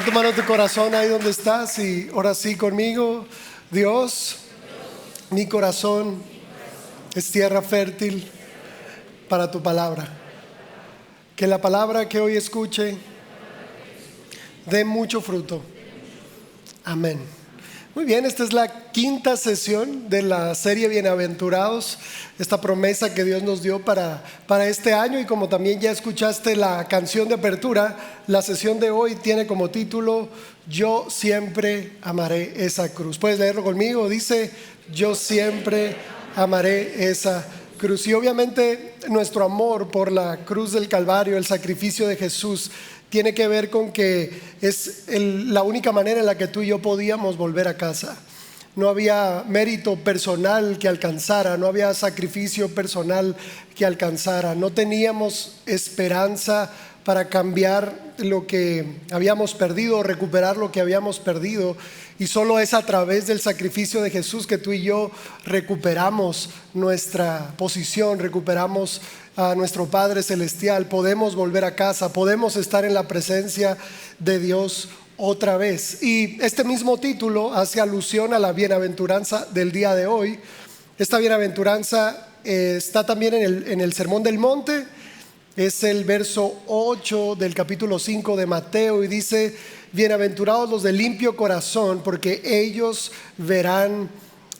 Pon tu mano en tu corazón ahí donde estás y ora así conmigo. Dios, mi corazón es tierra fértil para tu palabra. Que la palabra que hoy escuche dé mucho fruto. Amén. Muy bien, esta es la quinta sesión de la serie Bienaventurados, esta promesa que Dios nos dio para este año, y como también ya escuchaste la canción de apertura, la sesión de hoy tiene como título Yo siempre amaré esa cruz. ¿Puedes leerlo conmigo? Dice, yo siempre amaré esa cruz. Y obviamente nuestro amor por la cruz del Calvario, el sacrificio de Jesús, tiene que ver con que es la única manera en la que tú y yo podíamos volver a casa. No había mérito personal que alcanzara, no había sacrificio personal que alcanzara, no teníamos esperanza para cambiar lo que habíamos perdido, recuperar lo que habíamos perdido, y solo es a través del sacrificio de Jesús que tú y yo recuperamos nuestra posición, recuperamos a nuestro Padre Celestial, podemos volver a casa, podemos estar en la presencia de Dios otra vez. Y este mismo título hace alusión a la bienaventuranza del día de hoy. Esta bienaventuranza está también en el Sermón del Monte. Es el verso 8 del capítulo 5 de Mateo, y dice: bienaventurados los de limpio corazón, porque ellos verán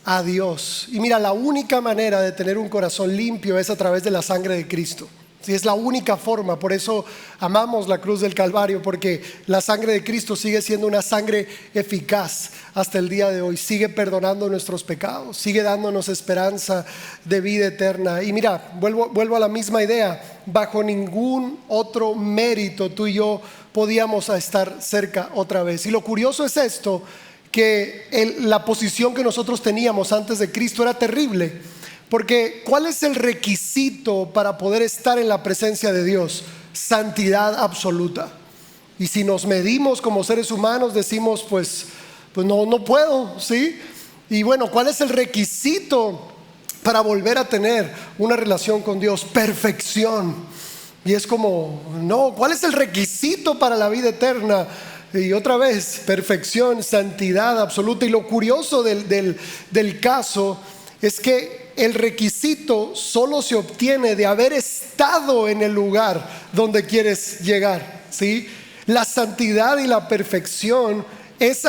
a Dios. Y mira, la única manera de tener un corazón limpio es a través de la sangre de Cristo. Sí, es la única forma. Por eso amamos la cruz del Calvario, porque la sangre de Cristo sigue siendo una sangre eficaz hasta el día de hoy. Sigue perdonando nuestros pecados, sigue dándonos esperanza de vida eterna. Y mira, vuelvo a la misma idea. Bajo ningún otro mérito tú y yo podíamos estar cerca otra vez. Y lo curioso es esto, que la posición que nosotros teníamos antes de Cristo era terrible. Porque ¿cuál es el requisito para poder estar en la presencia de Dios? Santidad absoluta. Y si nos medimos como seres humanos, decimos pues no puedo, ¿sí? Y bueno, ¿cuál es el requisito para volver a tener una relación con Dios? Perfección. Y es como, no, ¿cuál es el requisito para la vida eterna? Y otra vez, perfección, santidad absoluta. Y lo curioso del caso es que el requisito solo se obtiene de haber estado en el lugar donde quieres llegar, ¿sí? La santidad y la perfección es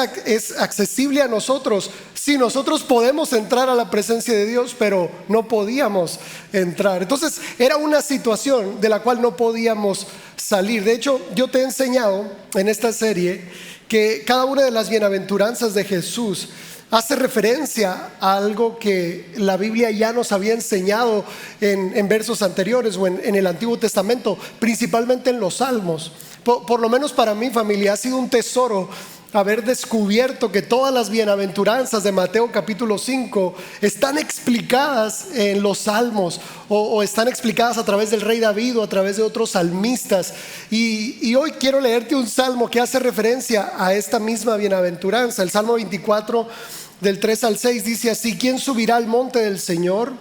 accesible a nosotros si nosotros podemos entrar a la presencia de Dios, pero no podíamos entrar. Entonces era una situación de la cual no podíamos salir. De hecho, yo te he enseñado en esta serie que cada una de las bienaventuranzas de Jesús hace referencia a algo que la Biblia ya nos había enseñado en versos anteriores o en el Antiguo Testamento, principalmente en los Salmos. Por lo menos para mi familia ha sido un tesoro haber descubierto que todas las bienaventuranzas de Mateo capítulo 5 están explicadas en los Salmos, o están explicadas a través del rey David o a través de otros salmistas. Y hoy quiero leerte un salmo que hace referencia a esta misma bienaventuranza. El Salmo 24 del 3 al 6 dice así: ¿quién subirá al monte del Señor?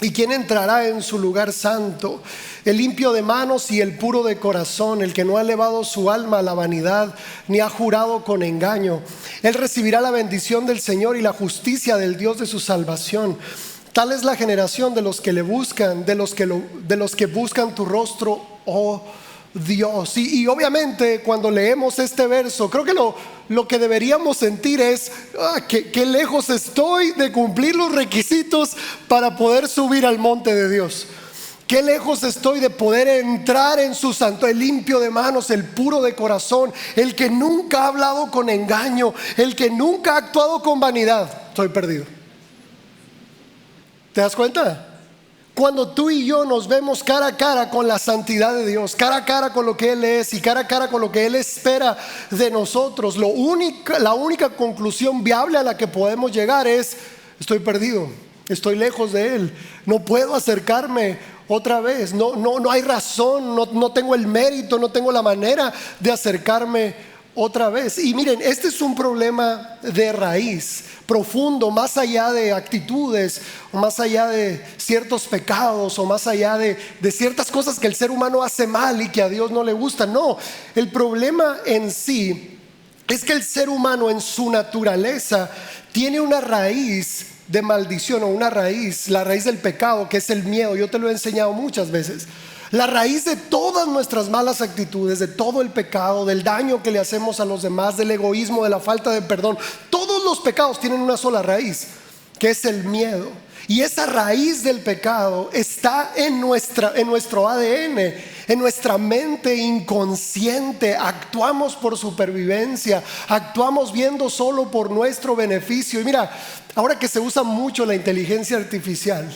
¿Y quién entrará en su lugar santo? El limpio de manos y el puro de corazón, el que no ha elevado su alma a la vanidad, ni ha jurado con engaño. Él recibirá la bendición del Señor y la justicia del Dios de su salvación. Tal es la generación de los que le buscan, de los que buscan tu rostro, oh Dios. Y obviamente cuando leemos este verso, creo que lo que deberíamos sentir es que lejos estoy de cumplir los requisitos para poder subir al monte de Dios. Qué lejos estoy de poder entrar en su santo. El limpio de manos, el puro de corazón, el que nunca ha hablado con engaño, el que nunca ha actuado con vanidad. Estoy perdido. ¿Te das cuenta? Cuando tú y yo nos vemos cara a cara con la santidad de Dios, cara a cara con lo que Él es y cara a cara con lo que Él espera de nosotros, la única conclusión viable a la que podemos llegar es: estoy perdido, estoy lejos de Él, no puedo acercarme otra vez, no hay razón, no tengo el mérito, no tengo la manera de acercarme otra vez. Y miren, este es un problema de raíz, profundo, más allá de actitudes, o más allá de ciertos pecados, o más allá de ciertas cosas que el ser humano hace mal y que a Dios no le gustan. No, el problema en sí es que el ser humano en su naturaleza tiene una raíz de maldición, o una raíz, la raíz del pecado, que es el miedo. Yo te lo he enseñado muchas veces. La raíz de todas nuestras malas actitudes, de todo el pecado, del daño que le hacemos a los demás, del egoísmo, de la falta de perdón, todos los pecados tienen una sola raíz, que es el miedo. Y esa raíz del pecado está en nuestro ADN, en nuestra mente inconsciente. Actuamos por supervivencia, actuamos viendo solo por nuestro beneficio. Y mira, ahora que se usa mucho la inteligencia artificial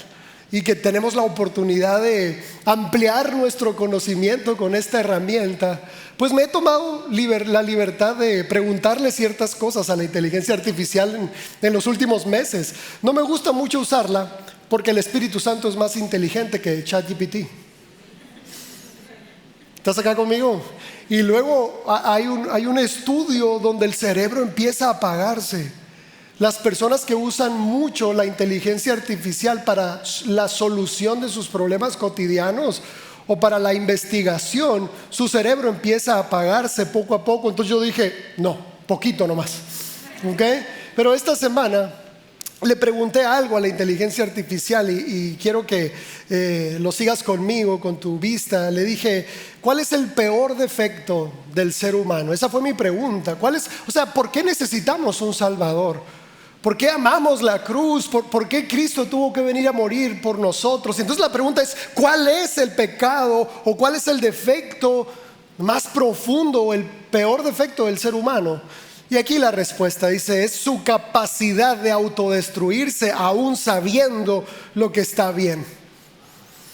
y que tenemos la oportunidad de ampliar nuestro conocimiento con esta herramienta, pues me he tomado la libertad de preguntarle ciertas cosas a la inteligencia artificial en los últimos meses. No me gusta mucho usarla porque el Espíritu Santo es más inteligente que ChatGPT. ¿Estás acá conmigo? Y luego hay un estudio donde el cerebro empieza a apagarse. Las personas que usan mucho la inteligencia artificial para la solución de sus problemas cotidianos o para la investigación, su cerebro empieza a apagarse poco a poco. Entonces yo dije, no, poquito nomás, ¿ok? Pero esta semana le pregunté algo a la inteligencia artificial y quiero que lo sigas conmigo, con tu vista. Le dije, ¿cuál es el peor defecto del ser humano? Esa fue mi pregunta. ¿Por qué necesitamos un Salvador? ¿Por qué amamos la cruz? ¿Por qué Cristo tuvo que venir a morir por nosotros? Entonces la pregunta es, ¿cuál es el pecado o cuál es el defecto más profundo o el peor defecto del ser humano? Y aquí la respuesta dice, es su capacidad de autodestruirse aún sabiendo lo que está bien.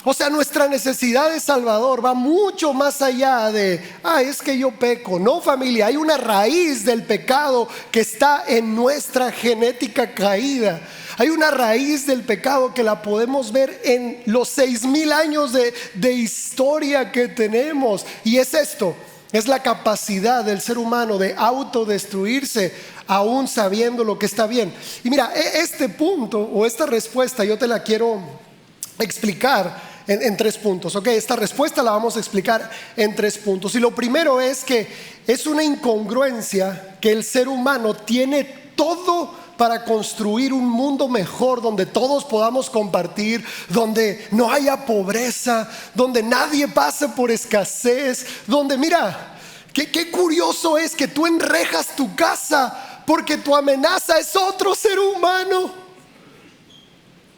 O sea, nuestra necesidad de Salvador va mucho más allá de, es que yo peco. No, familia, hay una raíz del pecado que está en nuestra genética caída. Hay una raíz del pecado que la podemos ver en los 6,000 años de historia que tenemos. Y es esto, es la capacidad del ser humano de autodestruirse aún sabiendo lo que está bien. Y mira, este punto o esta respuesta yo te la quiero explicar en 3 puntos, ¿ok? Esta respuesta la vamos a explicar en 3 puntos. Y lo primero es que es una incongruencia que el ser humano tiene todo para construir un mundo mejor, donde todos podamos compartir, donde no haya pobreza, donde nadie pase por escasez, donde, mira, qué curioso es que tú enrejas tu casa porque tu amenaza es otro ser humano.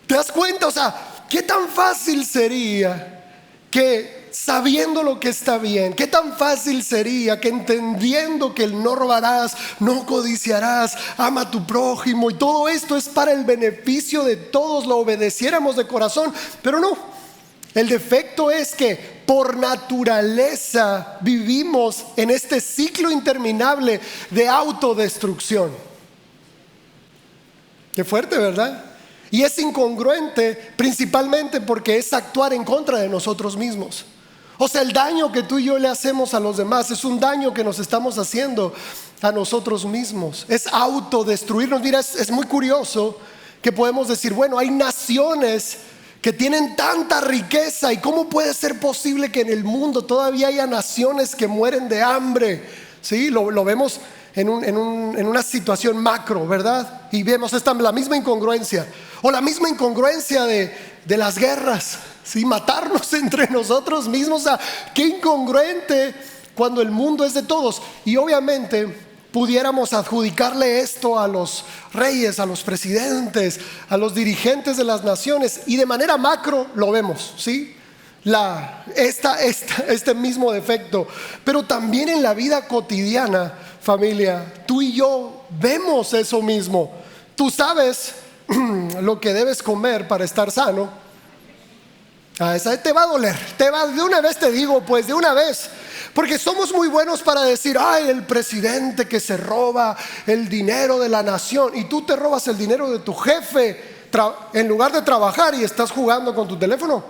¿Te das cuenta? O sea, ¿qué tan fácil sería que sabiendo lo que está bien, qué tan fácil sería que entendiendo que el no robarás, no codiciarás, ama a tu prójimo y todo esto es para el beneficio de todos, lo obedeciéramos de corazón? Pero no, el defecto es que por naturaleza vivimos en este ciclo interminable de autodestrucción. Qué fuerte, ¿verdad? Y es incongruente principalmente porque es actuar en contra de nosotros mismos. O sea, el daño que tú y yo le hacemos a los demás es un daño que nos estamos haciendo a nosotros mismos. Es autodestruirnos. Mira, es muy curioso que podemos decir, bueno, hay naciones que tienen tanta riqueza, ¿y cómo puede ser posible que en el mundo todavía haya naciones que mueren de hambre? Sí, lo vemos en una situación macro, ¿verdad? Y vemos la misma incongruencia, o la misma incongruencia de las guerras, ¿sí? Matarnos entre nosotros mismos. O sea, qué incongruente cuando el mundo es de todos. Y obviamente pudiéramos adjudicarle esto a los reyes, a los presidentes, a los dirigentes de las naciones, y de manera macro lo vemos, ¿sí? Este mismo defecto. Pero también en la vida cotidiana, familia, tú y yo vemos eso mismo. Tú sabes lo que debes comer para estar sano. Esa te va a doler, de una vez te digo, pues de una vez. Porque somos muy buenos para decir, el presidente que se roba el dinero de la nación, y tú te robas el dinero de tu jefe en lugar de trabajar y estás jugando con tu teléfono.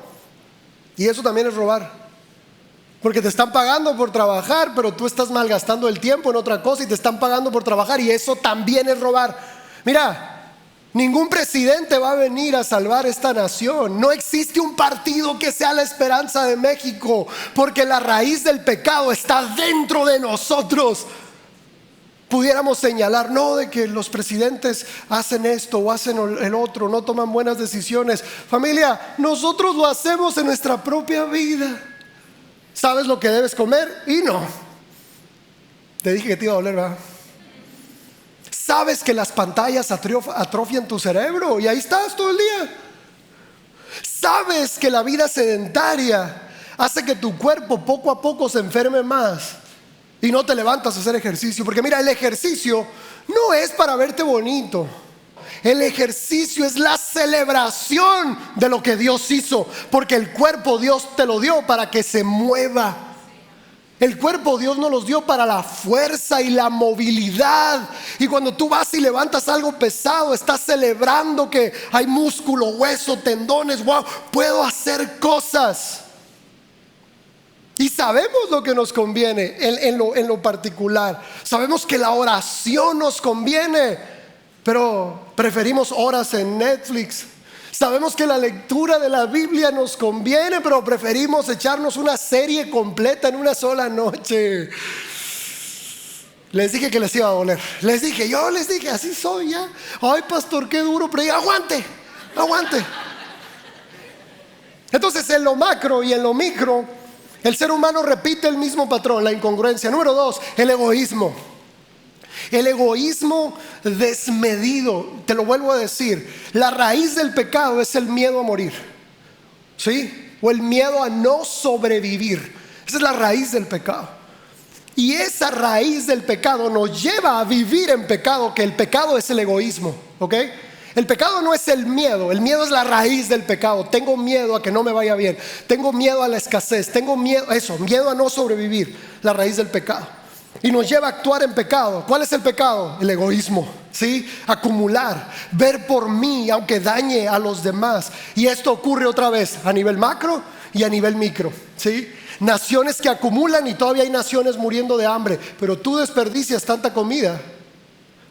Y eso también es robar, porque te están pagando por trabajar, pero tú estás malgastando el tiempo en otra cosa y te están pagando por trabajar, y eso también es robar. Mira, ningún presidente va a venir a salvar esta nación. No existe un partido que sea la esperanza de México, porque la raíz del pecado está dentro de nosotros. Pudiéramos señalar, no, de que los presidentes hacen esto o hacen el otro, no toman buenas decisiones. Familia, nosotros lo hacemos en nuestra propia vida. ¿Sabes lo que debes comer? Y no. Te dije que te iba a doler, ¿verdad? ¿Sabes que las pantallas atrofian tu cerebro? Y ahí estás todo el día. ¿Sabes que la vida sedentaria hace que tu cuerpo poco a poco se enferme más? Y no te levantas a hacer ejercicio. Porque mira, el ejercicio no es para verte bonito. El ejercicio es la celebración de lo que Dios hizo. Porque el cuerpo Dios te lo dio para que se mueva. El cuerpo Dios nos los dio para la fuerza y la movilidad. Y cuando tú vas y levantas algo pesado, estás celebrando que hay músculo, hueso, tendones. Wow, puedo hacer cosas. Y sabemos lo que nos conviene en lo particular. Sabemos que la oración nos conviene, pero preferimos horas en Netflix. Sabemos que la lectura de la Biblia nos conviene, pero preferimos echarnos una serie completa en una sola noche. Les dije que les iba a doler. Yo les dije, así soy ya. Ay, pastor, qué duro, pero aguante. Entonces, en lo macro y en lo micro, el ser humano repite el mismo patrón, la incongruencia. Número 2, el egoísmo. El egoísmo desmedido. Te lo vuelvo a decir, la raíz del pecado es el miedo a morir, ¿sí? O el miedo a no sobrevivir. Esa es la raíz del pecado. Y esa raíz del pecado nos lleva a vivir en pecado, que el pecado es el egoísmo, ¿ok? El pecado no es el miedo es la raíz del pecado. Tengo miedo a que no me vaya bien, tengo miedo a la escasez, tengo miedo a no sobrevivir, la raíz del pecado. Y nos lleva a actuar en pecado. ¿Cuál es el pecado? El egoísmo, ¿sí? Acumular, ver por mí aunque dañe a los demás. Y esto ocurre otra vez a nivel macro y a nivel micro, ¿sí? Naciones que acumulan y todavía hay naciones muriendo de hambre. Pero tú desperdicias tanta comida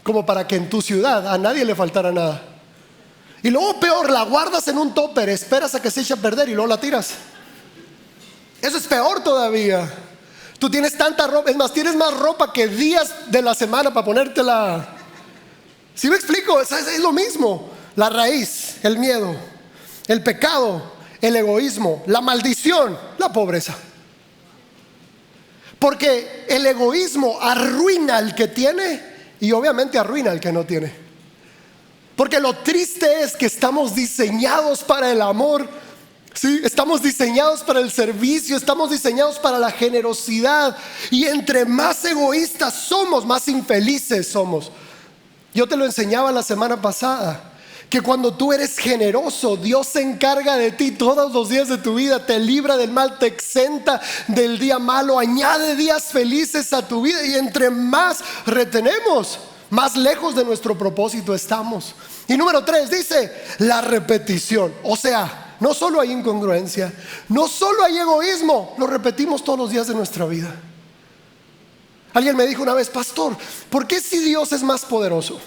como para que en tu ciudad a nadie le faltara nada. Y luego peor, la guardas en un tupper, esperas a que se eche a perder y luego la tiras. Eso es peor todavía. Tú tienes tanta ropa, es más, tienes más ropa que días de la semana para ponértela. ¿Sí me explico? Es lo mismo. La raíz, el miedo, el pecado, el egoísmo, la maldición, la pobreza. Porque el egoísmo arruina al que tiene y obviamente arruina al que no tiene. Porque lo triste es que estamos diseñados para el amor, ¿sí? Estamos diseñados para el servicio, estamos diseñados para la generosidad. Y entre más egoístas somos, más infelices somos. Yo te lo enseñaba la semana pasada, que cuando tú eres generoso, Dios se encarga de ti todos los días de tu vida, te libra del mal, te exenta del día malo, añade días felices a tu vida. Y entre más retenemos, más lejos de nuestro propósito estamos. Y número 3 dice la repetición. O sea, no solo hay incongruencia, no solo hay egoísmo, lo repetimos todos los días de nuestra vida. Alguien me dijo una vez: pastor, ¿por qué si Dios es más poderoso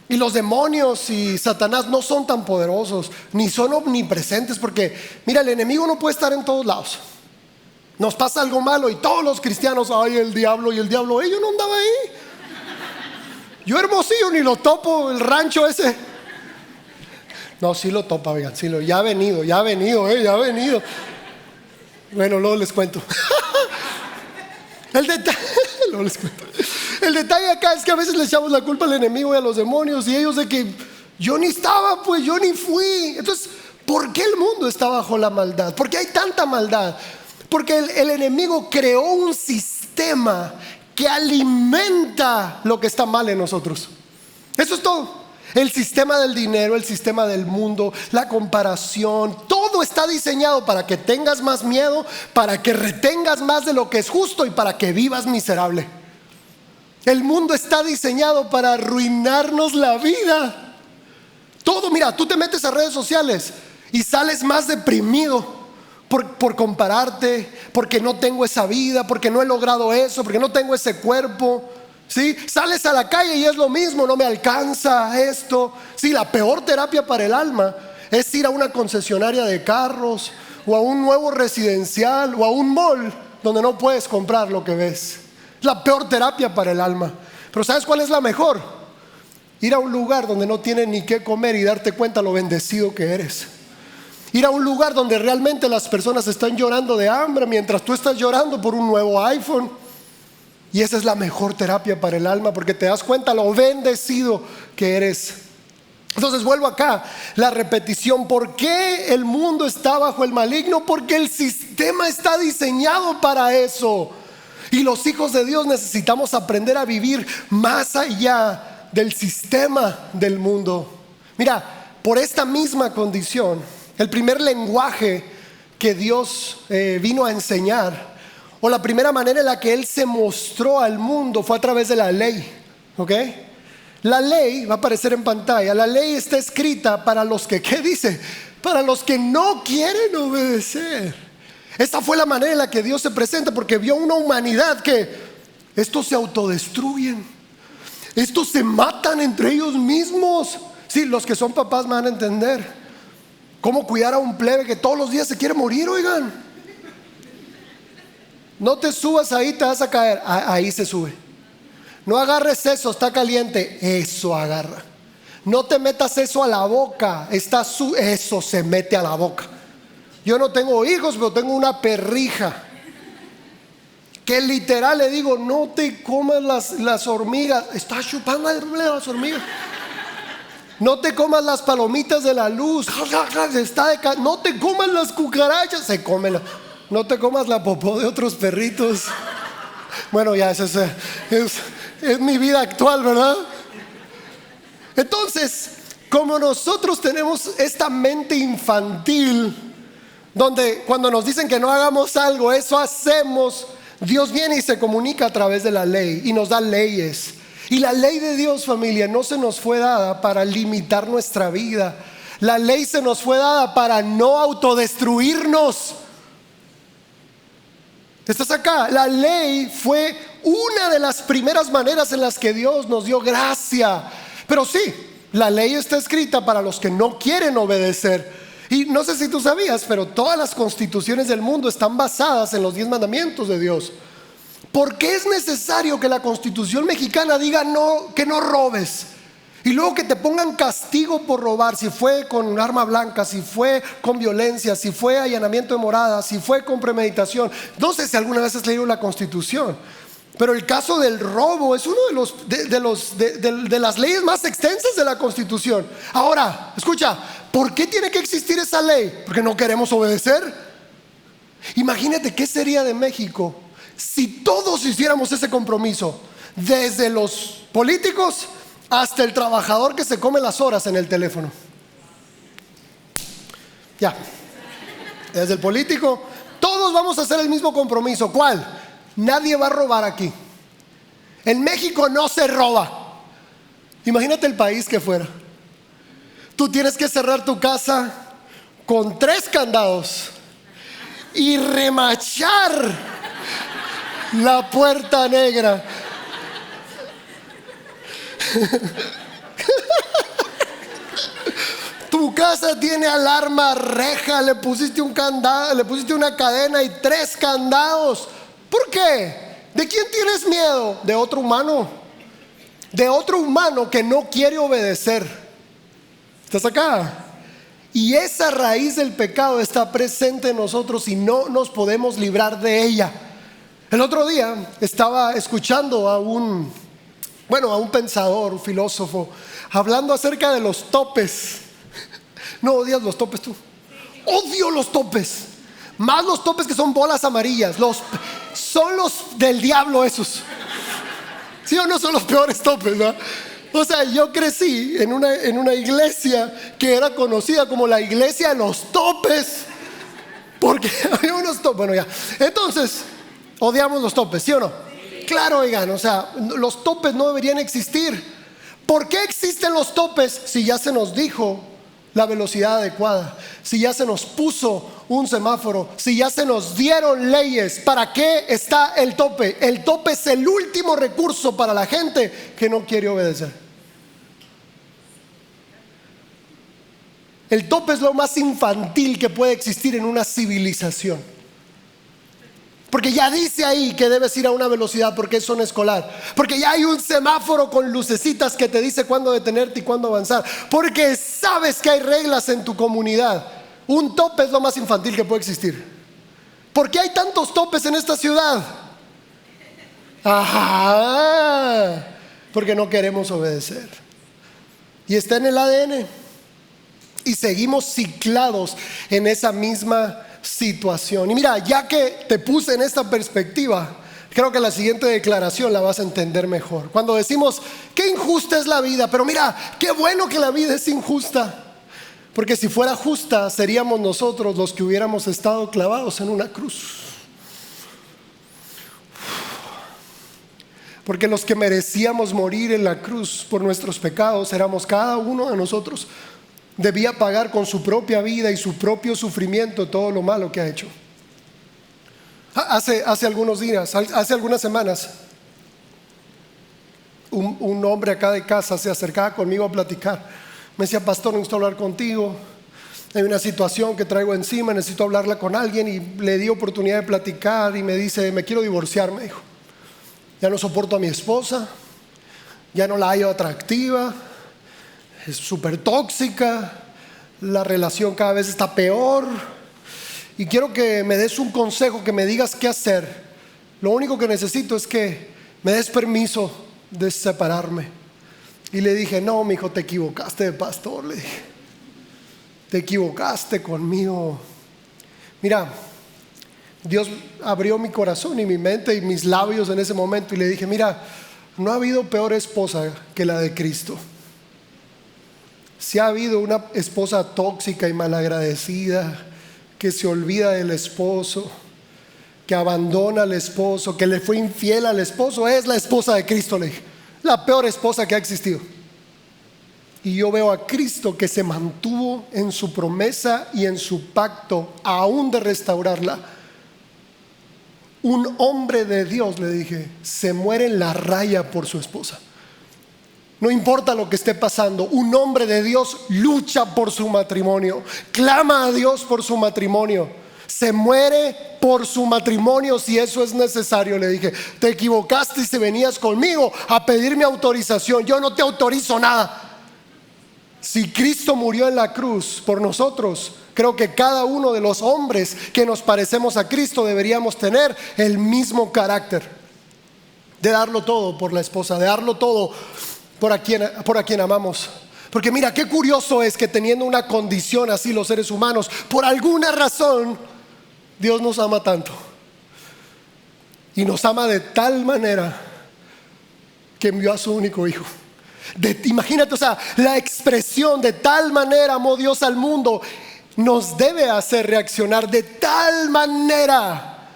y los demonios y Satanás no son tan poderosos, ni son omnipresentes? Porque mira, el enemigo no puede estar en todos lados. Nos pasa algo malo y todos los cristianos, ay, el diablo, yo no andaba ahí. Yo Hermosillo ni lo topo, el rancho ese. No, sí lo topa, oigan, ya ha venido. Bueno, luego les cuento. El detalle acá es que a veces le echamos la culpa al enemigo y a los demonios, y ellos de que yo ni estaba, pues yo ni fui. Entonces, ¿por qué el mundo está bajo la maldad? ¿Por qué hay tanta maldad? Porque el enemigo creó un sistema que alimenta lo que está mal en nosotros. Eso es todo. El sistema del dinero, el sistema del mundo, la comparación, todo está diseñado para que tengas más miedo, para que retengas más de lo que es justo y para que vivas miserable. El mundo está diseñado para arruinarnos la vida. Todo, mira, tú te metes a redes sociales y sales más deprimido por compararte, porque no tengo esa vida, porque no he logrado eso, porque no tengo ese cuerpo. ¿Sí? Sales a la calle y es lo mismo, no me alcanza esto. Sí, la peor terapia para el alma es ir a una concesionaria de carros, o a un nuevo residencial, o a un mall donde no puedes comprar lo que ves. Es la peor terapia para el alma. Pero ¿sabes cuál es la mejor? Ir a un lugar donde no tienes ni qué comer y darte cuenta lo bendecido que eres. Ir a un lugar donde realmente las personas están llorando de hambre mientras tú estás llorando por un nuevo iPhone. Y esa es la mejor terapia para el alma, porque te das cuenta lo bendecido que eres. Entonces vuelvo acá, la repetición. ¿Por qué el mundo está bajo el maligno? Porque el sistema está diseñado para eso. Y los hijos de Dios necesitamos aprender a vivir más allá del sistema del mundo. Mira, por esta misma condición, el primer lenguaje que Dios vino a enseñar, o la primera manera en la que Él se mostró al mundo, fue a través de la ley. ¿Ok? La ley, va a aparecer en pantalla, la ley está escrita para los que, ¿qué dice? Para los que no quieren obedecer. Esta fue la manera en la que Dios se presenta, porque vio una humanidad que estos se autodestruyen, estos se matan entre ellos mismos. Sí, los que son papás me van a entender cómo cuidar a un plebe que todos los días se quiere morir, oigan. No te subas ahí, te vas a caer. Ahí se sube. No agarres eso, está caliente. Eso agarra. No te metas eso a la boca. Eso se mete a la boca. Yo no tengo hijos, pero tengo una perrija que literal le digo: no te comas las hormigas. Está chupando las hormigas. No te comas las palomitas de la luz. No te comas las cucarachas. Se come no te comas la popó de otros perritos. Bueno, ya eso es mi vida actual, ¿verdad? Entonces, como nosotros tenemos esta mente infantil, donde cuando nos dicen que no hagamos algo, eso hacemos, Dios viene y se comunica a través de la ley y nos da leyes. Y la ley de Dios, familia, no se nos fue dada para limitar nuestra vida. La ley se nos fue dada para no autodestruirnos. ¿Estás acá? La ley fue una de las primeras maneras en las que Dios nos dio gracia. Pero sí, la ley está escrita para los que no quieren obedecer. Y no sé si tú sabías, pero todas las constituciones del mundo están basadas en los 10 mandamientos de Dios. ¿Por qué es necesario que la Constitución mexicana diga no, que no robes? Y luego que te pongan castigo por robar, si fue con un arma blanca, si fue con violencia, si fue allanamiento de morada, si fue con premeditación. No sé si alguna vez has leído la Constitución, pero el caso del robo es uno de las leyes más extensas de la Constitución. Ahora, escucha, ¿por qué tiene que existir esa ley? Porque no queremos obedecer. Imagínate qué sería de México si todos hiciéramos ese compromiso, desde los políticos hasta el trabajador que se come las horas en el teléfono. Ya, desde el político, todos vamos a hacer el mismo compromiso. ¿Cuál? Nadie va a robar aquí. En México no se roba. Imagínate el país que fuera. Tú tienes que cerrar tu casa con 3 candados y remachar la puerta negra. Tu casa tiene alarma, reja, le pusiste un candado, le pusiste una cadena y 3 candados. ¿Por qué? ¿De quién tienes miedo? De otro humano. De otro humano que no quiere obedecer. ¿Estás acá? Y esa raíz del pecado está presente en nosotros y no nos podemos librar de ella. El otro día estaba escuchando a un pensador, un filósofo, hablando acerca de los topes. ¿No odias los topes tú? Odio los topes. Más los topes que son bolas amarillas. Son los del diablo esos. ¿Sí o no? Son los peores topes, ¿no? O sea, yo crecí en una iglesia que era conocida como la iglesia de los topes, porque había unos topes. Bueno, ya. Entonces, odiamos los topes, ¿sí o no? Claro, oigan, o sea, los topes no deberían existir. ¿Por qué existen los topes si ya se nos dijo la velocidad adecuada? Si ya se nos puso un semáforo, si ya se nos dieron leyes. ¿Para qué está el tope? El tope es el último recurso para la gente que no quiere obedecer. El tope es lo más infantil que puede existir en una civilización. Porque ya dice ahí que debes ir a una velocidad porque es zona escolar. Porque ya hay un semáforo con lucecitas que te dice cuándo detenerte y cuándo avanzar. Porque sabes que hay reglas en tu comunidad. Un tope es lo más infantil que puede existir. ¿Por qué hay tantos topes en esta ciudad? Ajá, porque no queremos obedecer. Y está en el ADN. Y seguimos ciclados en esa misma situación. Y mira, ya que te puse en esta perspectiva, creo que la siguiente declaración la vas a entender mejor. Cuando decimos, qué injusta es la vida, pero mira, qué bueno que la vida es injusta. Porque si fuera justa, seríamos nosotros los que hubiéramos estado clavados en una cruz. Porque los que merecíamos morir en la cruz por nuestros pecados éramos cada uno de nosotros. Debía pagar con su propia vida y su propio sufrimiento todo lo malo que ha hecho. Hace algunos días, hace algunas semanas, un hombre acá de casa se acercaba conmigo a platicar. Me decía, pastor, necesito hablar contigo. Hay una situación que traigo encima, necesito hablarla con alguien. Y le di oportunidad de platicar y me dice, me quiero divorciar, me dijo. Ya no soporto a mi esposa, ya no la hallo atractiva, es súper tóxica, la relación cada vez está peor y quiero que me des un consejo, que me digas qué hacer. Lo único que necesito es que me des permiso de separarme. Y le dije, no, mi hijo, te equivocaste de pastor, le dije, te equivocaste conmigo. Mira, Dios abrió mi corazón y mi mente y mis labios en ese momento y le dije, mira, no ha habido peor esposa que la de Cristo. Si ha habido una esposa tóxica y malagradecida, que se olvida del esposo, que abandona al esposo, que le fue infiel al esposo, es la esposa de Cristo, le dije. La peor esposa que ha existido. Y yo veo a Cristo que se mantuvo en su promesa y en su pacto, aún de restaurarla. Un hombre de Dios, le dije, se muere en la raya por su esposa. No importa lo que esté pasando, un hombre de Dios lucha por su matrimonio, clama a Dios por su matrimonio, se muere por su matrimonio si eso es necesario. Le dije, te equivocaste y si venías conmigo a pedirme autorización, yo no te autorizo nada. Si Cristo murió en la cruz por nosotros, creo que cada uno de los hombres que nos parecemos a Cristo deberíamos tener el mismo carácter de darlo todo por la esposa, de darlo todo por a quien amamos. Porque mira, qué curioso es que teniendo una condición así los seres humanos, por alguna razón Dios nos ama tanto y nos ama de tal manera que envió a su único hijo. Imagínate, o sea, la expresión de tal manera amó Dios al mundo nos debe hacer reaccionar de tal manera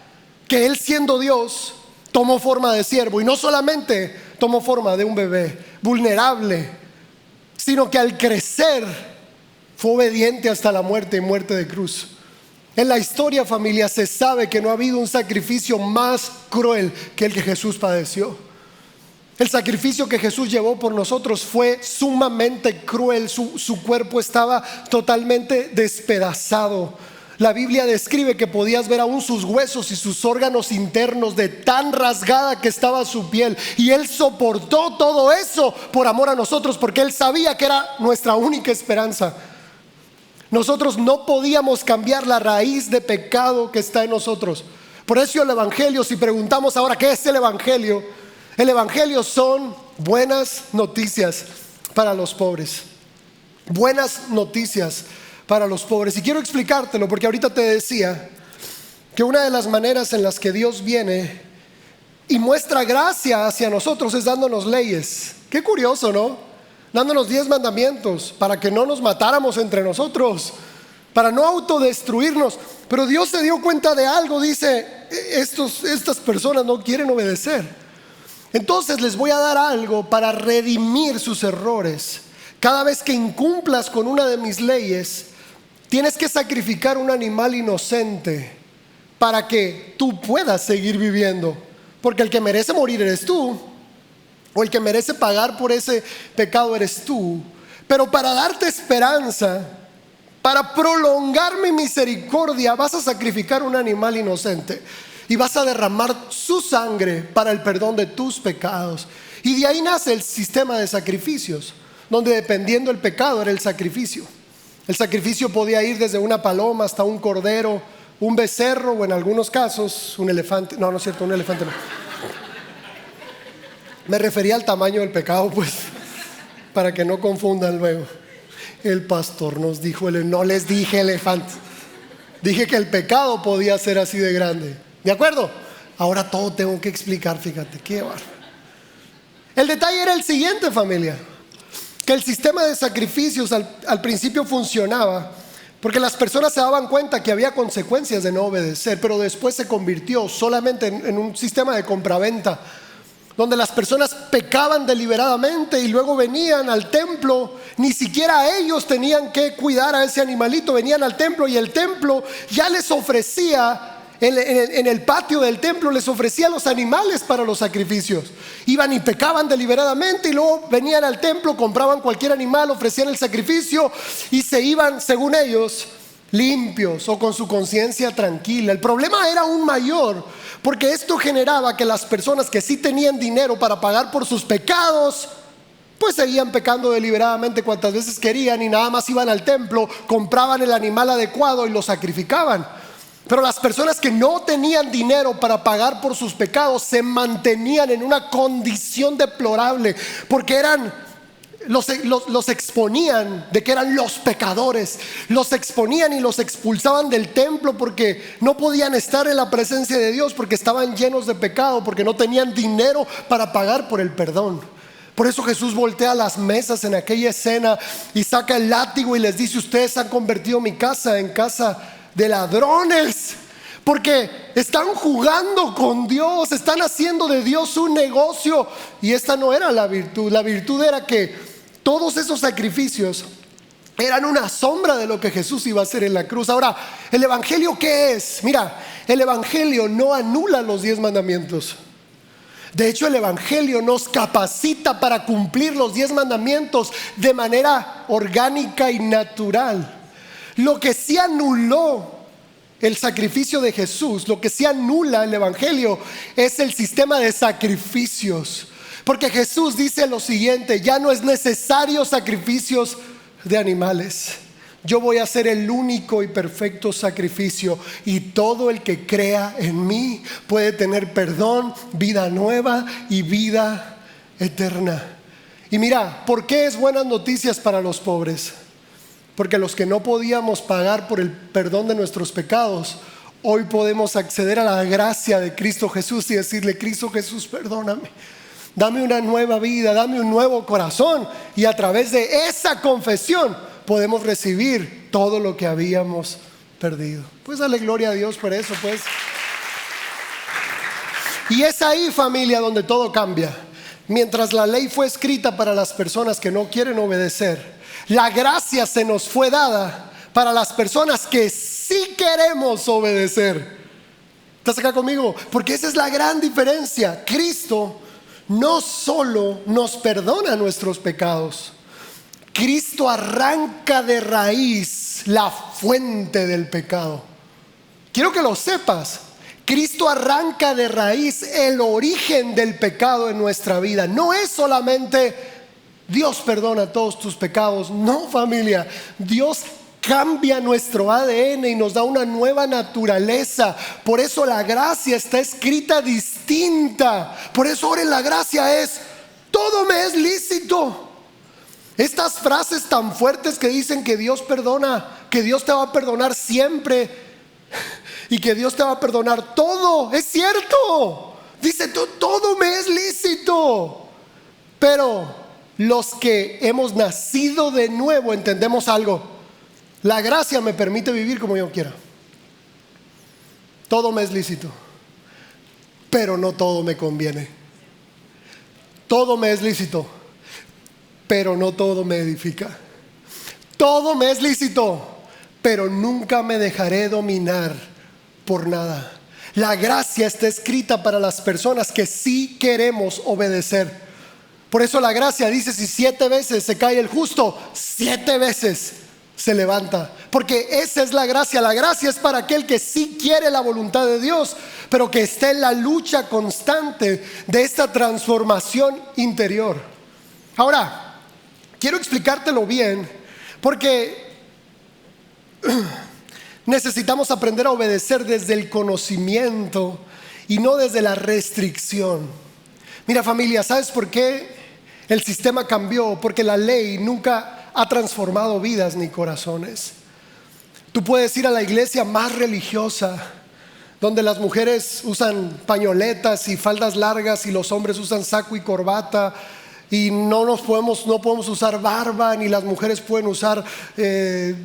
que Él, siendo Dios, tomó forma de siervo. Y no solamente tomó forma de un bebé vulnerable, sino que al crecer fue obediente hasta la muerte y muerte de cruz. En la historia, familia, se sabe que no ha habido un sacrificio más cruel que el que Jesús padeció. El sacrificio que Jesús llevó por nosotros fue sumamente cruel. Su cuerpo estaba totalmente despedazado. La Biblia describe que podías ver aún sus huesos y sus órganos internos de tan rasgada que estaba su piel. Y Él soportó todo eso por amor a nosotros, porque Él sabía que era nuestra única esperanza. Nosotros no podíamos cambiar la raíz de pecado que está en nosotros. Por eso el Evangelio, si preguntamos ahora ¿qué es el Evangelio? El Evangelio son buenas noticias para los pobres. Buenas noticias para los pobres. Y quiero explicártelo porque ahorita te decía que una de las maneras en las que Dios viene y muestra gracia hacia nosotros es dándonos leyes. Qué curioso, ¿no? Dándonos 10 mandamientos para que no nos matáramos entre nosotros, para no autodestruirnos. Pero Dios se dio cuenta de algo, dice, estas personas no quieren obedecer. Entonces les voy a dar algo para redimir sus errores. Cada vez que incumplas con una de mis leyes, tienes que sacrificar un animal inocente para que tú puedas seguir viviendo. Porque el que merece morir eres tú, o el que merece pagar por ese pecado eres tú. Pero para darte esperanza, para prolongar mi misericordia, vas a sacrificar un animal inocente. y vas a derramar su sangre para el perdón de tus pecados. Y de ahí nace el sistema de sacrificios, donde dependiendo del pecado era el sacrificio. El sacrificio podía ir desde una paloma hasta un cordero, un becerro o en algunos casos un elefante. No, no es cierto, un elefante no. Me refería al tamaño del pecado, pues, para que no confundan luego. El pastor nos dijo, no les dije elefante. Dije que el pecado podía ser así de grande. ¿De acuerdo? Ahora todo tengo que explicar, fíjate, qué bárbaro. El detalle era el siguiente, familia. Que el sistema de sacrificios al principio funcionaba porque las personas se daban cuenta que había consecuencias de no obedecer, pero después se convirtió solamente en un sistema de compraventa, donde las personas pecaban deliberadamente y luego venían al templo. Ni siquiera ellos tenían que cuidar a ese animalito, venían al templo y el templo ya les ofrecía, en el patio del templo les ofrecía los animales para los sacrificios. Iban y pecaban deliberadamente y luego venían al templo, compraban cualquier animal, ofrecían el sacrificio y se iban, según ellos, limpios o con su conciencia tranquila. El problema era aún mayor, porque esto generaba que las personas que sí tenían dinero para pagar por sus pecados, pues seguían pecando deliberadamente cuantas veces querían y nada más iban al templo, compraban el animal adecuado y lo sacrificaban. Pero las personas que no tenían dinero para pagar por sus pecados se mantenían en una condición deplorable, porque los exponían de que eran los pecadores, los exponían y los expulsaban del templo porque no podían estar en la presencia de Dios, porque estaban llenos de pecado, porque no tenían dinero para pagar por el perdón. Por eso Jesús voltea las mesas en aquella escena y saca el látigo y les dice: ustedes han convertido mi casa en casa de ladrones, porque están jugando con Dios, están haciendo de Dios un negocio. Y esta no era la virtud. La virtud era que todos esos sacrificios eran una sombra de lo que Jesús iba a hacer en la cruz. Ahora, ¿el evangelio qué es? Mira, el evangelio no anula los 10 mandamientos. De hecho, el evangelio nos capacita para cumplir los 10 mandamientos de manera orgánica y natural. Lo que sí anuló el sacrificio de Jesús, lo que sí anula el evangelio, es el sistema de sacrificios. Porque Jesús dice lo siguiente: ya no es necesario sacrificios de animales. Yo voy a ser el único y perfecto sacrificio, y todo el que crea en mí puede tener perdón, vida nueva y vida eterna. Y mira, ¿por qué es buenas noticias para los pobres? Porque los que no podíamos pagar por el perdón de nuestros pecados, hoy podemos acceder a la gracia de Cristo Jesús y decirle: Cristo Jesús, perdóname, dame una nueva vida, dame un nuevo corazón. Y a través de esa confesión podemos recibir todo lo que habíamos perdido. Pues dale gloria a Dios por eso, pues. Y es ahí, familia, donde todo cambia. Mientras la ley fue escrita para las personas que no quieren obedecer, la gracia se nos fue dada para las personas que sí queremos obedecer. ¿Estás acá conmigo? Porque esa es la gran diferencia. Cristo no solo nos perdona nuestros pecados, Cristo arranca de raíz la fuente del pecado. Quiero que lo sepas. Cristo arranca de raíz el origen del pecado en nuestra vida. No es solamente Dios perdona todos tus pecados. No, familia. Dios cambia nuestro ADN y nos da una nueva naturaleza. Por eso la gracia está escrita distinta. Por eso ahora en la gracia es: todo me es lícito. Estas frases tan fuertes que dicen que Dios perdona, que Dios te va a perdonar siempre y que Dios te va a perdonar todo, es cierto. Dice: todo me es lícito. Pero los que hemos nacido de nuevo entendemos algo: la gracia me permite vivir como yo quiera. Todo me es lícito, pero no todo me conviene. Todo me es lícito, pero no todo me edifica. Todo me es lícito, pero nunca me dejaré dominar por nada. La gracia está escrita para las personas que sí queremos obedecer. Por eso la gracia dice: si 7 veces se cae el justo, 7 veces se levanta. Porque esa es la gracia. La gracia es para aquel que sí quiere la voluntad de Dios, pero que está en la lucha constante de esta transformación interior. Ahora, quiero explicártelo bien, porque necesitamos aprender a obedecer desde el conocimiento y no desde la restricción. Mira, familia, ¿sabes por qué el sistema cambió? Porque la ley nunca ha transformado vidas ni corazones. Tú puedes ir a la iglesia más religiosa, donde las mujeres usan pañoletas y faldas largas y los hombres usan saco y corbata, y no podemos usar barba, ni las mujeres pueden usar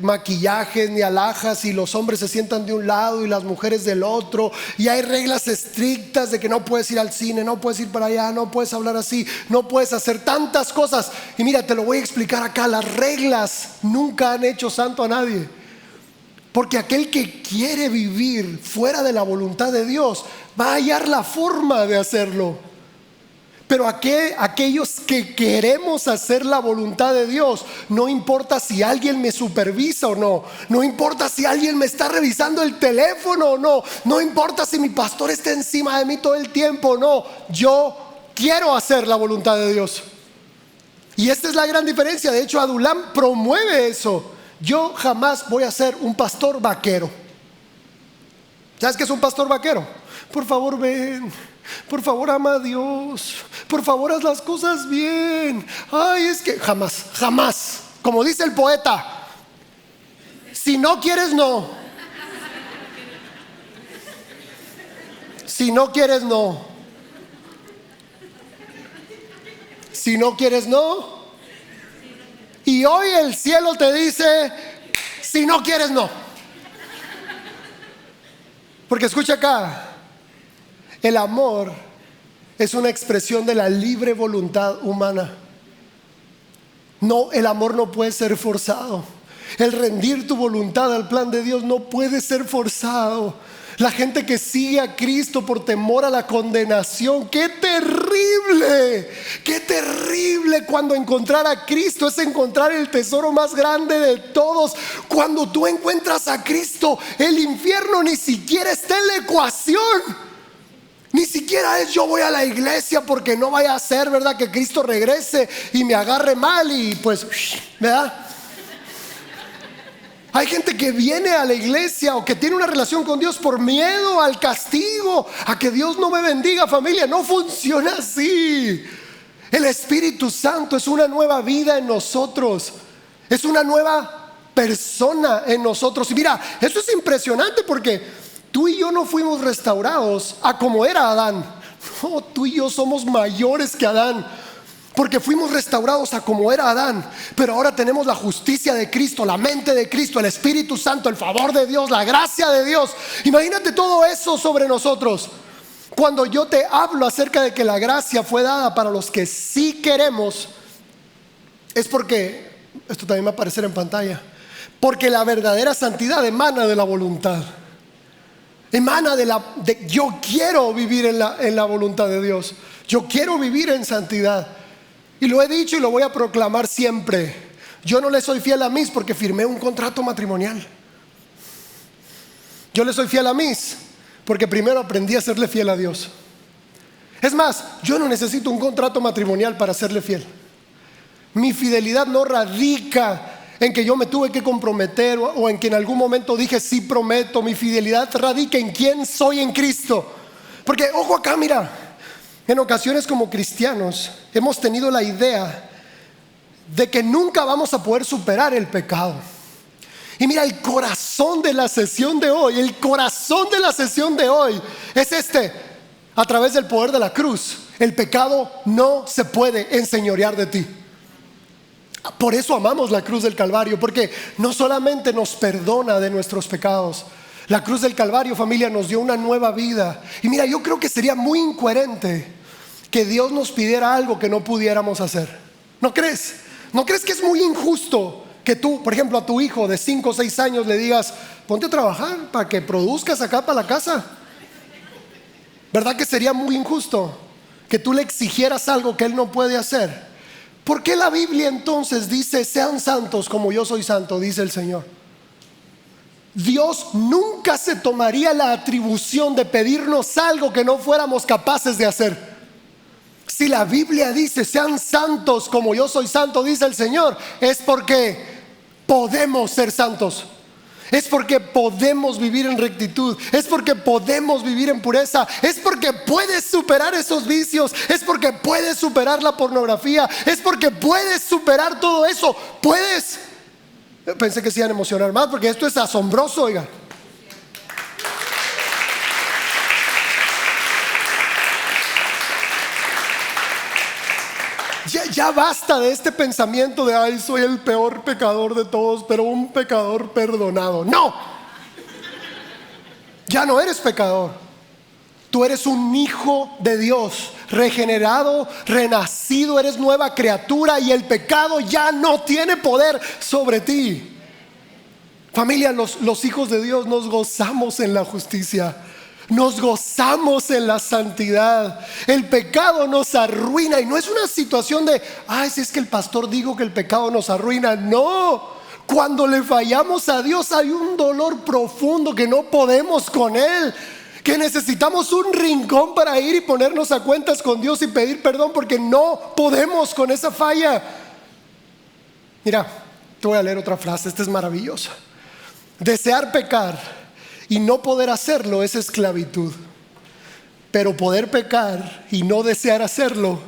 maquillajes ni alhajas, y los hombres se sientan de un lado y las mujeres del otro, y hay reglas estrictas de que no puedes ir al cine, no puedes ir para allá, no puedes hablar así, no puedes hacer tantas cosas. Y mira, te lo voy a explicar acá. Las reglas nunca han hecho santo a nadie, porque aquel que quiere vivir fuera de la voluntad de Dios va a hallar la forma de hacerlo. Pero aquellos que queremos hacer la voluntad de Dios, no importa si alguien me supervisa o no, no importa si alguien me está revisando el teléfono o no, no importa si mi pastor está encima de mí todo el tiempo o no, yo quiero hacer la voluntad de Dios. Y esta es la gran diferencia. De hecho, Adulam promueve eso. Yo jamás voy a ser un pastor vaquero. ¿Sabes qué es un pastor vaquero? Por favor, ven. Por favor, ama a Dios. Por favor, haz las cosas bien. Ay, es que jamás, jamás. Como dice el poeta, si no quieres, no. Si no quieres, no. Si no quieres, no. Y hoy el cielo te dice, si no quieres, no. Porque escucha acá. El amor es una expresión de la libre voluntad humana. No, el amor no puede ser forzado. El rendir tu voluntad al plan de Dios no puede ser forzado. La gente que sigue a Cristo por temor a la condenación, ¡qué terrible! ¡Qué terrible! Cuando encontrar a Cristo es encontrar el tesoro más grande de todos. Cuando tú encuentras a Cristo, el infierno ni siquiera está en la ecuación. Ni siquiera es yo voy a la iglesia porque no vaya a ser, ¿verdad?, que Cristo regrese y me agarre mal y pues, ¿verdad? Hay gente que viene a la iglesia o que tiene una relación con Dios por miedo al castigo, a que Dios no me bendiga. Familia, no funciona así. El Espíritu Santo es una nueva vida en nosotros. Es una nueva persona en nosotros. Y mira, esto es impresionante porque tú y yo no fuimos restaurados a como era Adán. No, tú y yo somos mayores que Adán, porque fuimos restaurados a como era Adán. Pero ahora tenemos la justicia de Cristo, la mente de Cristo, el Espíritu Santo, el favor de Dios, la gracia de Dios. Imagínate todo eso sobre nosotros. Cuando yo te hablo acerca de que la gracia fue dada para los que sí queremos, es porque, esto también va a aparecer en pantalla, porque la verdadera santidad emana de la voluntad. Emana de yo quiero vivir en la voluntad de Dios. Yo quiero vivir en santidad. Y lo he dicho y lo voy a proclamar siempre. Yo no le soy fiel a Miss porque firmé un contrato matrimonial. Yo le soy fiel a Miss porque primero aprendí a serle fiel a Dios. Es más, yo no necesito un contrato matrimonial para serle fiel. Mi fidelidad no radica en que yo me tuve que comprometer o en que en algún momento dije sí prometo. Mi fidelidad radica en quién soy en Cristo. Porque ojo acá, mira, en ocasiones como cristianos hemos tenido la idea de que nunca vamos a poder superar el pecado. Y mira, el corazón de la sesión de hoy, es a través del poder de la cruz, el pecado no se puede enseñorear de ti. Por eso amamos la cruz del Calvario, porque no solamente nos perdona de nuestros pecados. La cruz del Calvario, familia, nos dio una nueva vida. Y mira, yo creo que sería muy incoherente que Dios nos pidiera algo que no pudiéramos hacer. ¿No crees? ¿No crees que es muy injusto que tú, por ejemplo, a tu hijo de 5 o 6 años le digas, ponte a trabajar para que produzcas acá para la casa? ¿Verdad que sería muy injusto que tú le exigieras algo que él no puede hacer? ¿Por qué la Biblia entonces dice, sean santos como yo soy santo? Dice el Señor. Dios nunca se tomaría la atribución de pedirnos algo que no fuéramos capaces de hacer. Si la Biblia dice, sean santos como yo soy santo, dice el Señor, es porque podemos ser santos. Es porque podemos vivir en rectitud. Es porque podemos vivir en pureza. Es porque puedes superar esos vicios. Es porque puedes superar la pornografía. Es porque puedes superar todo eso. Puedes. Pensé que se iban a emocionar más porque esto es asombroso, oiga. Ya basta de este pensamiento de, ay, soy el peor pecador de todos, pero un pecador perdonado. No, ya no eres pecador. Tú eres un hijo de Dios, regenerado, renacido, eres nueva criatura y el pecado ya no tiene poder sobre ti. Familia, los hijos de Dios nos gozamos en la justicia. Nos gozamos en la santidad. El pecado nos arruina. Y no es una situación de, ay, si es que el pastor dijo que el pecado nos arruina. No, cuando le fallamos a Dios hay un dolor profundo que no podemos con Él, que necesitamos un rincón para ir y ponernos a cuentas con Dios y pedir perdón, porque no podemos con esa falla. Mira, te voy a leer otra frase, esta es maravillosa. Desear pecar y no poder hacerlo es esclavitud, pero poder pecar y no desear hacerlo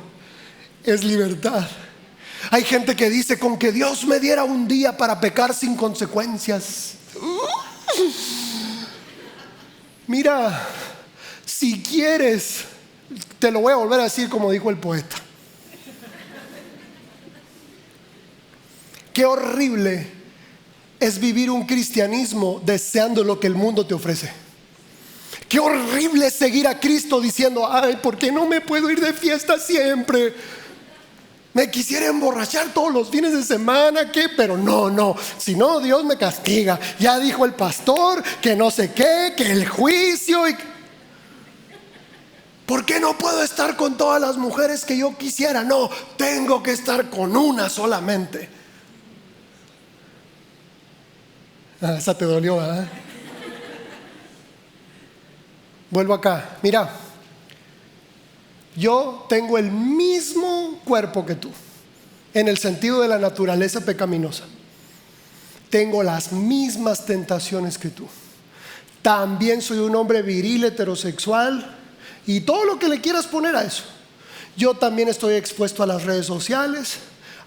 es libertad. Hay gente que dice, con que Dios me diera un día para pecar sin consecuencias. Mira, si quieres, te lo voy a volver a decir como dijo el poeta. Qué horrible es vivir un cristianismo deseando lo que el mundo te ofrece. Qué horrible es seguir a Cristo diciendo, ay, ¿por qué no me puedo ir de fiesta siempre? Me quisiera emborrachar todos los fines de semana, ¿qué? Pero no, si no Dios me castiga. Ya dijo el pastor que no sé qué, que el juicio ¿por qué no puedo estar con todas las mujeres que yo quisiera? No, tengo que estar con una solamente. Esa te dolió, ¿verdad? Vuelvo acá, mira. Yo tengo el mismo cuerpo que tú, en el sentido de la naturaleza pecaminosa. Tengo las mismas tentaciones que tú. También soy un hombre viril, heterosexual y todo lo que le quieras poner a eso. Yo también estoy expuesto a las redes sociales,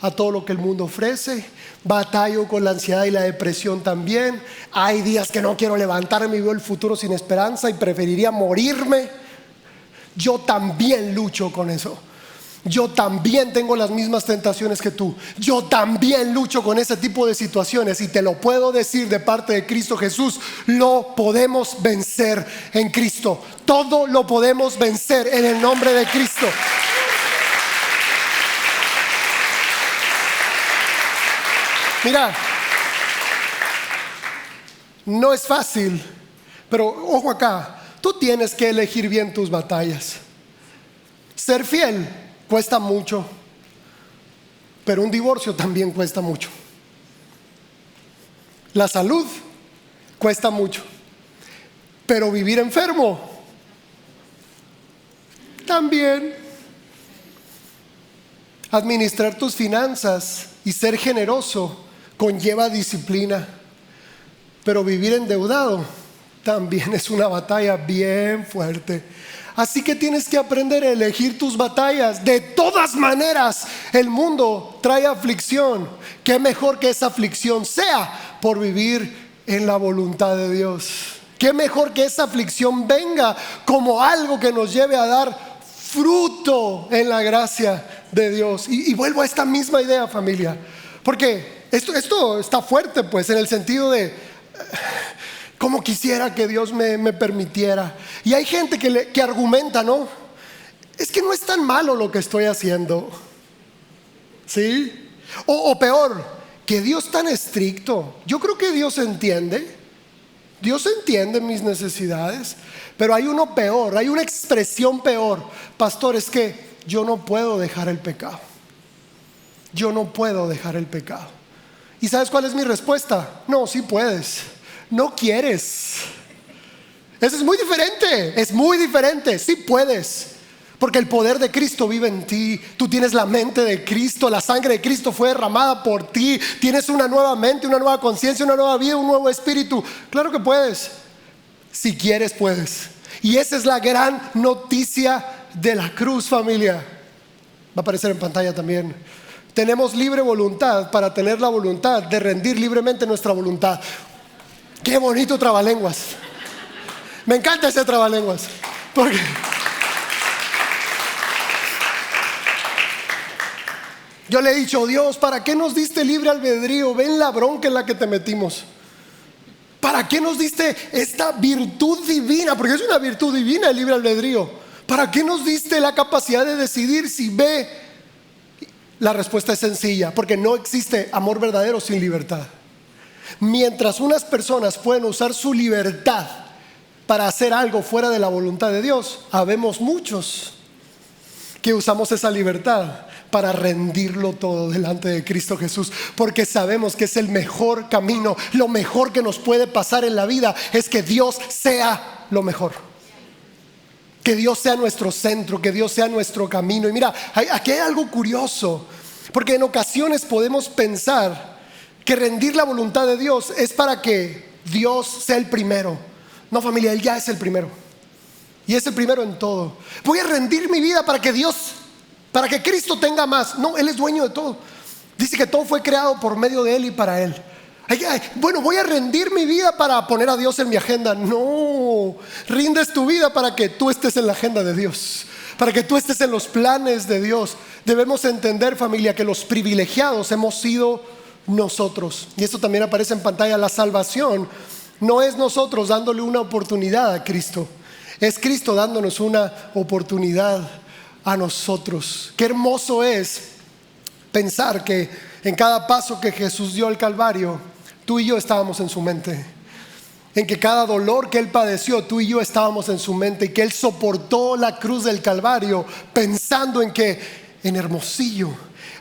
a todo lo que el mundo ofrece. Batallo con la ansiedad y la depresión también. Hay días que no quiero levantarme y veo el futuro sin esperanza y preferiría morirme. Yo también lucho con eso. Yo también tengo las mismas tentaciones que tú. Yo también lucho con ese tipo de situaciones. Y te lo puedo decir de parte de Cristo Jesús, lo podemos vencer en Cristo. Todo lo podemos vencer en el nombre de Cristo. Mira, no es fácil, pero ojo acá, tú tienes que elegir bien tus batallas. Ser fiel cuesta mucho, pero un divorcio también cuesta mucho. La salud cuesta mucho, pero vivir enfermo también. Administrar tus finanzas y ser generoso conlleva disciplina, pero vivir endeudado también es una batalla bien fuerte. Así que tienes que aprender a elegir tus batallas. De todas maneras, el mundo trae aflicción. Qué mejor que esa aflicción sea por vivir en la voluntad de Dios. Qué mejor que esa aflicción venga como algo que nos lleve a dar fruto en la gracia de Dios. Y vuelvo a esta misma idea, familia, porque esto está fuerte, pues, en el sentido de cómo quisiera que Dios me permitiera. Y hay gente que argumenta, ¿no? Es que no es tan malo lo que estoy haciendo, ¿sí? O peor, que Dios tan estricto. Yo creo que Dios entiende mis necesidades, pero hay uno peor, hay una expresión peor. Pastor, es que yo no puedo dejar el pecado. yo no puedo dejar el pecado. ¿Y sabes cuál es mi respuesta? No, sí puedes, no quieres. Eso es muy diferente, sí puedes. Porque el poder de Cristo vive en ti. Tú tienes la mente de Cristo. La sangre de Cristo fue derramada por ti. Tienes una nueva mente, una nueva conciencia, una nueva vida, un nuevo espíritu. Claro que puedes. Si quieres, puedes. Y esa es la gran noticia de la cruz, familia. Va a aparecer en pantalla también. Tenemos libre voluntad para tener la voluntad de rendir libremente nuestra voluntad. Qué bonito trabalenguas. Me encanta ese trabalenguas. Porque yo le he dicho, Dios, ¿para qué nos diste libre albedrío? Ven la bronca en la que te metimos. ¿Para qué nos diste esta virtud divina? Porque es una virtud divina el libre albedrío. ¿Para qué nos diste la capacidad de decidir si ve? La respuesta es sencilla, porque no existe amor verdadero sin libertad. Mientras unas personas pueden usar su libertad para hacer algo fuera de la voluntad de Dios, habemos muchos que usamos esa libertad para rendirlo todo delante de Cristo Jesús, porque sabemos que es el mejor camino. Lo mejor que nos puede pasar en la vida es que Dios sea lo mejor, que Dios sea nuestro centro, que Dios sea nuestro camino. Y mira, aquí hay algo curioso, porque en ocasiones podemos pensar que rendir la voluntad de Dios es para que Dios sea el primero. No, familia, Él ya es el primero. Y es el primero en todo. Voy a rendir mi vida para que Cristo tenga más. No, Él es dueño de todo. Dice que todo fue creado por medio de Él y para Él. Bueno, voy a rendir mi vida para poner a Dios en mi agenda. No, rindes tu vida para que tú estés en la agenda de Dios, para que tú estés en los planes de Dios. Debemos entender, familia, que los privilegiados hemos sido nosotros. Y esto también aparece en pantalla. La salvación no es nosotros dándole una oportunidad a Cristo, es Cristo dándonos una oportunidad a nosotros. Qué hermoso es pensar que en cada paso que Jesús dio al Calvario, tú y yo estábamos en su mente. En que cada dolor que Él padeció, tú y yo estábamos en su mente. Y que Él soportó la cruz del Calvario pensando en que en Hermosillo,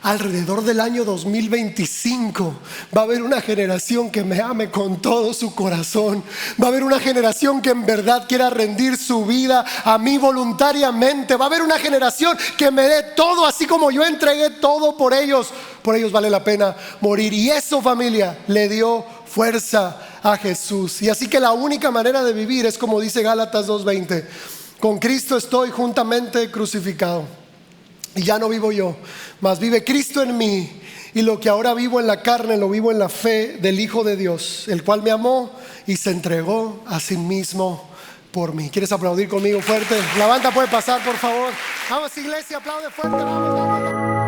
alrededor del año 2025, va a haber una generación que me ame con todo su corazón. Va a haber una generación que en verdad quiera rendir su vida a mí voluntariamente. Va a haber una generación que me dé todo, así como yo entregué todo por ellos. Por ellos vale la pena morir. Y eso, familia, le dio fuerza a Jesús. Y así que la única manera de vivir es como dice Gálatas 2:20: con Cristo estoy juntamente crucificado. Y ya no vivo yo, mas vive Cristo en mí. Y lo que ahora vivo en la carne, lo vivo en la fe del Hijo de Dios, el cual me amó y se entregó a sí mismo por mí. ¿Quieres aplaudir conmigo fuerte? La banda puede pasar, por favor. Vamos, iglesia, aplaude fuerte. Vamos.